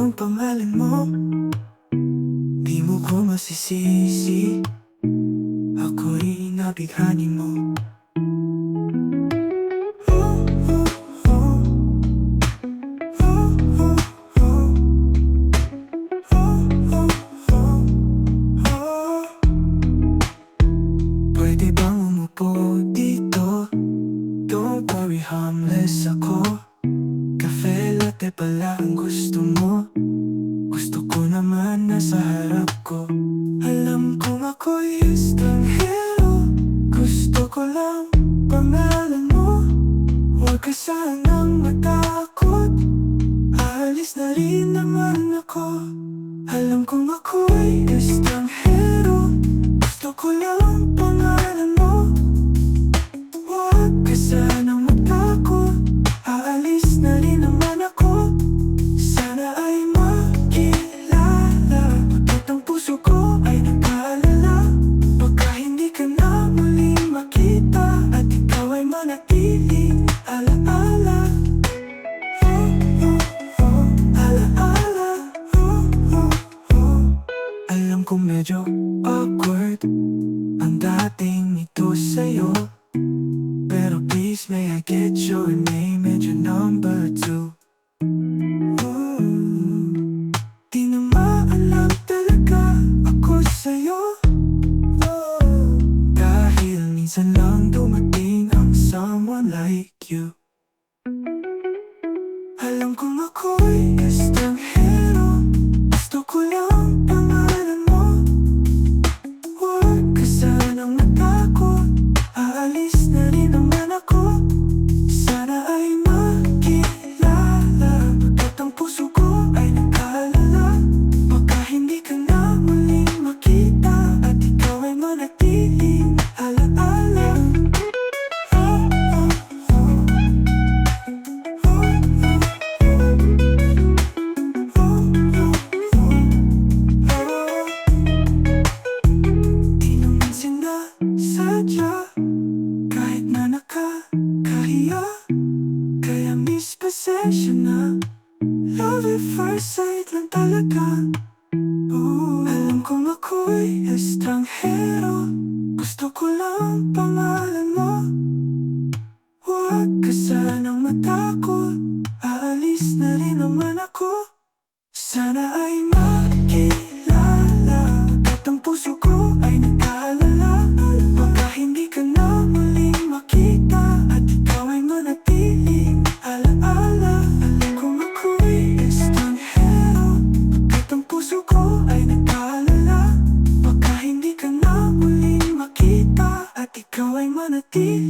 anong pangalan mo? Di mo ko masisisi, ako'y nabighani mo. Pwede bang umupo dito? Don't worry, harmless ako. Cafe latte pala ang gusto mo. Gusto ko naman nasa harap ko. Alam kong ako'y estranghero. Gusto ko lang pangalan mo. Huwag ka sanang matakot, aalis na rin naman ako. Alam kong ako'y estranghero. Gusto ko lang pangalan mo. Huwag ka sanang matakot, aalis na rin naman ako. Sana ay makilala, bakit ang puso ko ay nag-aalala. Baka hindi ka na muling makita, at ikaw ay manatiling alaala. Alaala. Alam kong medyo awkward ang dating ito sa'yo, pero please may I get your name and your number too? Di na maalam talaga ako sa'yo, dahil minsan lang dumating ang someone like you. Alam kong ako'y estranghero. Gusto ko lang pangalan mo. Huwag ka sanang matakot, aalis na rin naman ako. Sana ay makilala, bakit ang puso ko ay nag-aalala. Baka hindi ka na muling makita, at ikaw ay manatiling alaala. Di naman sinasadya, kahit na nakakahiya, kaya miss pasensya na. Love at first sight lang talaga. Alam kong ako'y estranghero. Gusto ko lang pangalan mo. Huwag ka sanang matakot, aalis na rin naman ako. Sana ay makilala, bakit ang puso ko ay nag-aalala. Baka hindi ka na muling makita, at ikaw ay manatiling alaala. Alam kong ako'y estranghero. Bakit ang puso ko ay nag-aalala. Baka hindi ka na muling makita, at ikaw ay manatiling